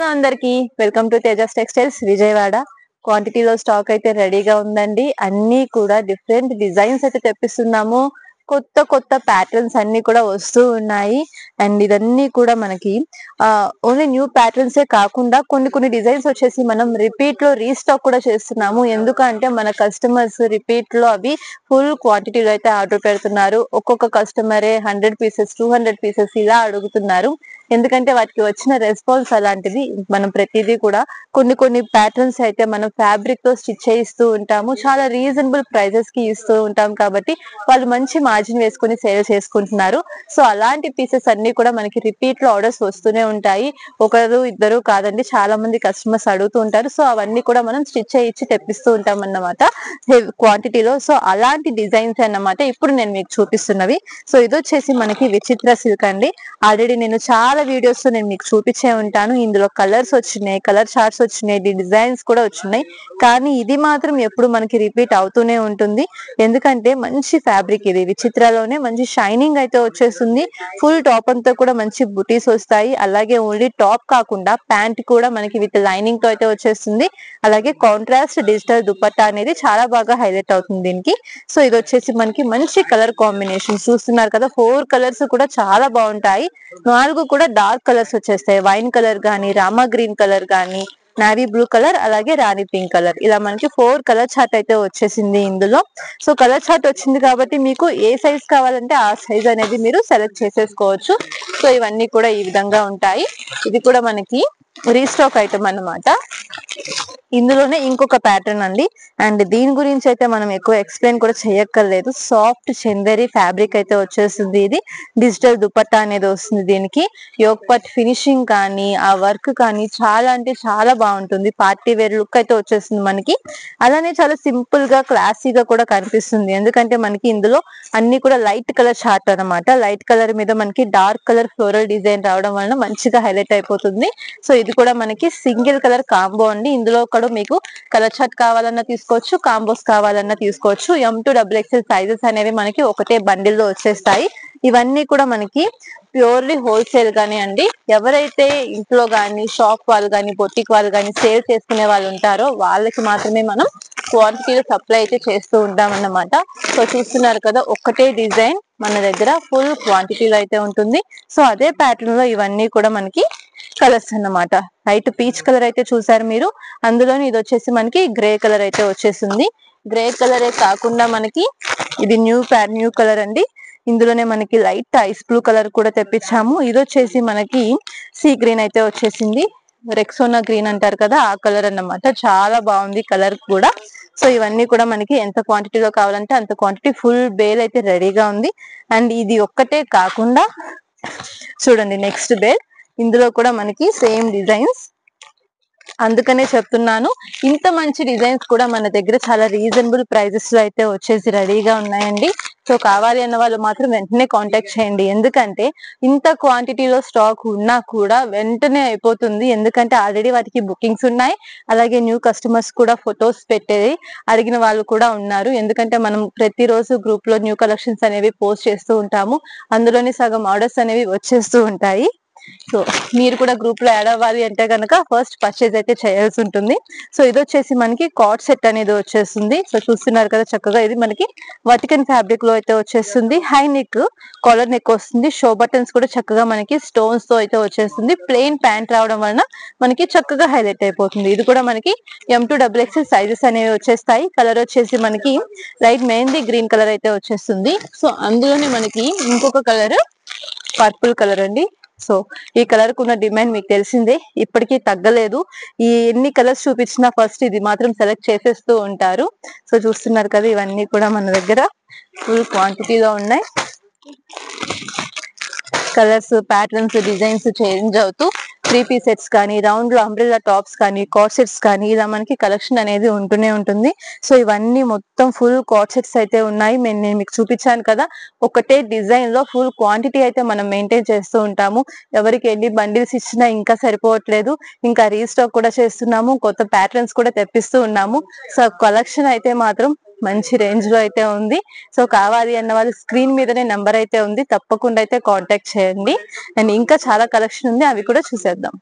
అందరికి welcome to Tejas textiles Vijayawada. క్వాంటిటీలో stock అయితే రెడీగా ఉందండి. అన్ని కూడా డిఫరెంట్ డిజైన్స్ అయితే తెప్పిస్తున్నాము. కొత్త కొత్త ప్యాటర్న్స్ అన్ని కూడా వస్తూ ఉన్నాయి. అండ్ ఇదన్నీ కూడా మనకి ఓన్లీ న్యూ ప్యాటర్న్స్ ఏ కాకుండా కొన్ని డిజైన్స్ వచ్చేసి మనం రిపీట్ లో రీస్టాక్ కూడా చేస్తున్నాము. ఎందుకంటే మన కస్టమర్స్ రిపీట్ లో అవి ఫుల్ క్వాంటిటీలో అయితే ఆర్డర్ పెడుతున్నారు. ఒక్కొక్క కస్టమరే 100 పీసెస్ 200 పీసెస్ ఇలా అడుగుతున్నారు. ఎందుకంటే వాటికి వచ్చిన రెస్పాన్స్ అలాంటిది. మనం ప్రతిదీ కూడా కొన్ని ప్యాటర్న్స్ అయితే మనం ఫ్యాబ్రిక్ తో స్టిచ్ చేయిస్తూ ఉంటాము. చాలా రీజనబుల్ ప్రైజెస్ కి ఇస్తూ ఉంటాం కాబట్టి వాళ్ళు మంచి మార్జిన్ వేసుకుని సేల్ చేసుకుంటున్నారు. సో అలాంటి పీసెస్ అన్ని కూడా మనకి రిపీట్ లో ఆర్డర్స్ వస్తూనే ఉంటాయి. ఒకరు ఇద్దరు కాదండి, చాలా మంది కస్టమర్స్ అడుగుతూ ఉంటారు. సో అవన్నీ కూడా మనం స్టిచ్ చేయించి తెప్పిస్తూ ఉంటాం అన్నమాట క్వాంటిటీలో. సో అలాంటి డిజైన్స్ అన్నమాట ఇప్పుడు నేను మీకు చూపిస్తున్నవి. సో ఇది వచ్చేసి మనకి విచిత్ర సిల్క్ అండి. ఆల్రెడీ నేను చాలా వీడియోస్ నేను మీకు చూపించే ఉంటాను. ఇందులో కలర్స్ వచ్చినాయి, కలర్ చార్ట్స్ వచ్చినాయి, డిజైన్స్ కూడా వచ్చినాయి. కానీ ఇది మాత్రం ఎప్పుడు మనకి రిపీట్ అవుతూనే ఉంటుంది. ఎందుకంటే మంచి ఫ్యాబ్రిక్, ఇది విచిత్రలోనే మంచి షైనింగ్ అయితే వచ్చేస్తుంది. ఫుల్ టాప్ అంతా కూడా మంచి బుటీస్ వస్తాయి. అలాగే ఓన్లీ టాప్ కాకుండా ప్యాంట్ కూడా మనకి విత్ లైనింగ్ తో అయితే వచ్చేస్తుంది. అలాగే కాంట్రాస్ట్ డిజిటల్ దుపట్టా అనేది చాలా బాగా హైలైట్ అవుతుంది దీనికి. సో ఇది వచ్చేసి మనకి మంచి కలర్ కాంబినేషన్ చూస్తున్నారు కదా. 4 కలర్స్ కూడా చాలా బాగుంటాయి. 4 కూడా డార్క్ కలర్స్ వచ్చేస్తాయి. వైన్ కలర్ గానీ, రామా గ్రీన్ కలర్ గానీ, నావీ బ్లూ కలర్, అలాగే రాణి పింక్ కలర్, ఇలా మనకి 4 కలర్ చార్ట్ అయితే వచ్చేసింది ఇందులో. సో కలర్ చార్ట్ వచ్చింది కాబట్టి మీకు ఏ సైజ్ కావాలంటే ఆ సైజ్ అనేది మీరు సెలెక్ట్ చేసేసుకోవచ్చు. సో ఇవన్నీ కూడా ఈ విధంగా ఉంటాయి. ఇది కూడా మనకి రీస్టాక్ ఐటమ్ అన్నమాట. ఇందులోనే ఇంకొక ప్యాటర్న్ అండి. అండ్ దీని గురించి అయితే మనం ఎక్కువ ఎక్స్ప్లెయిన్ కూడా చేయక్కర్లేదు. సాఫ్ట్ చందేరి ఫ్యాబ్రిక్ అయితే వచ్చేస్తుంది. ఇది డిజిటల్ దుపట్టా అనేది వస్తుంది. దీనికి యోగ్ పట్ ఫినిషింగ్ కానీ ఆ వర్క్ కానీ చాలా అంటే చాలా బాగుంటుంది. పార్టీ వేర్ లుక్ అయితే వచ్చేస్తుంది మనకి. అలానే చాలా సింపుల్ గా క్లాసీగా కూడా కనిపిస్తుంది. ఎందుకంటే మనకి ఇందులో అన్ని కూడా లైట్ కలర్ చార్ట్ అనమాట. లైట్ కలర్ మీద మనకి డార్క్ కలర్ ఫ్లోరల్ డిజైన్ రావడం వలన మంచిగా హైలైట్ అయిపోతుంది. సో ఇది కూడా మనకి సింగిల్ కలర్ కాంబో అండి. ఇందులో కూడా మీకు కలర్ చార్ట్ కావాలన్నా తీసుకోవచ్చు, కాంబోస్ కావాలన్నా తీసుకోవచ్చు. M2 XXL సైజెస్ అనేవి మనకి ఒకటే బండిల్లో వచ్చేస్తాయి. ఇవన్నీ కూడా మనకి ప్యూర్లీ హోల్సేల్ గానీ అండి. ఎవరైతే ఇంట్లో గానీ, షాప్ వాళ్ళు గానీ, బొటిక్ వాళ్ళు గానీ సేల్ చేసుకునే వాళ్ళు ఉంటారో వాళ్ళకి మాత్రమే మనం క్వాంటిటీలో సప్లై అయితే చేస్తూ ఉంటాం అన్నమాట. సో చూస్తున్నారు కదా, ఒక్కటే డిజైన్ మన దగ్గర ఫుల్ క్వాంటిటీలో అయితే ఉంటుంది. సో అదే ప్యాటర్న్ లో ఇవన్నీ కూడా మనకి కలర్స్ అన్నమాట. లైట్ పీచ్ కలర్ అయితే చూసారు మీరు. అందులోని ఇది వచ్చేసి మనకి గ్రే కలర్ అయితే వచ్చేసింది. గ్రే కలరే కాకుండా మనకి ఇది న్యూ కలర్ అండి. ఇందులోనే మనకి లైట్ ఐస్ బ్లూ కలర్ కూడా తెప్పించాము. ఇది వచ్చేసి మనకి సీ గ్రీన్ అయితే వచ్చేసింది. రెక్సోనా గ్రీన్ అంటారు కదా, ఆ కలర్ అన్నమాట. చాలా బాగుంది కలర్ కూడా. సో ఇవన్నీ కూడా మనకి ఎంత క్వాంటిటీలో కావాలంటే అంత క్వాంటిటీ ఫుల్ బేల్ అయితే రెడీగా ఉంది. అండ్ ఇది ఒక్కటే కాకుండా చూడండి నెక్స్ట్ బేల్, ఇందులో కూడా మనకి సేమ్ డిజైన్స్. అందుకనే చెప్తున్నాను, ఇంత మంచి డిజైన్స్ కూడా మన దగ్గర చాలా రీజనబుల్ ప్రైజెస్ లో అయితే వచ్చేసి రెడీగా ఉన్నాయండి. సో కావాలి అన్న వాళ్ళు మాత్రం వెంటనే కాంటాక్ట్ చేయండి. ఎందుకంటే ఇంత క్వాంటిటీలో స్టాక్ ఉన్నా కూడా వెంటనే అయిపోతుంది. ఎందుకంటే ఆల్రెడీ వాటికి బుకింగ్స్ ఉన్నాయి. అలాగే న్యూ కస్టమర్స్ కూడా ఫొటోస్ పెట్టేది అడిగిన వాళ్ళు కూడా ఉన్నారు. ఎందుకంటే మనం ప్రతిరోజు గ్రూప్ లో న్యూ కలెక్షన్స్ అనేవి పోస్ట్ చేస్తూ ఉంటాము. అందులోనే సగం ఆర్డర్స్ అనేవి వచ్చేస్తూ ఉంటాయి. సో మీరు కూడా గ్రూప్ లో యాడ్ అవ్వాలి అంటే కనుక ఫస్ట్ పర్చేజ్ అయితే చేయాల్సి ఉంటుంది. సో ఇది వచ్చేసి మనకి కార్డ్ సెట్ అనేది వచ్చేస్తుంది. సో చూస్తున్నారు కదా చక్కగా, ఇది మనకి వర్టికన్ ఫ్యాబ్రిక్ లో అయితే వచ్చేస్తుంది. హై నెక్, కాలర్ నెక్ వస్తుంది. షో బటన్స్ కూడా చక్కగా మనకి స్టోన్స్ తో అయితే వచ్చేస్తుంది. ప్లెయిన్ ప్యాంట్ రావడం వలన మనకి చక్కగా హైలైట్ అయిపోతుంది. ఇది కూడా మనకి M2 XXL సైజెస్ అనేవి వచ్చేస్తాయి. కలర్ వచ్చేసి మనకి లైట్ మెహందీ గ్రీన్ కలర్ అయితే వచ్చేస్తుంది. సో అందులోనే మనకి ఇంకొక కలర్ పర్పుల్ కలర్ అండి. సో ఈ కలర్ కున్న డిమాండ్ మీకు తెలిసిందే, ఇప్పటికీ తగ్గలేదు. ఈ ఎన్ని కలర్స్ చూపించినా ఫస్ట్ ఇది మాత్రం సెలెక్ట్ చేసేస్తూ ఉంటారు. సో చూస్తున్నారు కదా, ఇవన్నీ కూడా మన దగ్గర ఫుల్ క్వాంటిటీలో ఉన్నాయి. కలర్స్, ప్యాటర్న్స్, డిజైన్స్ చేంజ్ అవుతూ 3 పీస్ సెట్స్ కానీ, రౌండ్ లో అంబ్రెల్లా టాప్స్ కానీ, కార్డ్ సెట్స్ కానీ, ఇలా మనకి కలెక్షన్ అనేది ఉంటూనే ఉంటుంది. సో ఇవన్నీ మొత్తం ఫుల్ కార్డ్ సెట్స్ అయితే ఉన్నాయి. నేను మీకు చూపించాను కదా, ఒకటే డిజైన్ లో ఫుల్ క్వాంటిటీ అయితే మనం మెయింటైన్ చేస్తూ ఉంటాము. ఎవరికి ఎన్ని బండిల్స్ ఇచ్చినా ఇంకా సరిపోవట్లేదు. ఇంకా రీస్టాక్ కూడా చేస్తున్నాము, కొత్త ప్యాటర్న్స్ కూడా తెప్పిస్తూ ఉన్నాము. సో కలెక్షన్ అయితే మాత్రం మంచి రేంజ్ లో అయితే ఉంది. సో కావాలి అన్న వాళ్ళు స్క్రీన్ మీదనే నెంబర్ అయితే ఉంది, తప్పకుండా అయితే కాంటాక్ట్ చేయండి. అండ్ ఇంకా చాలా కలెక్షన్ ఉంది, అవి కూడా చూసేద్దాం.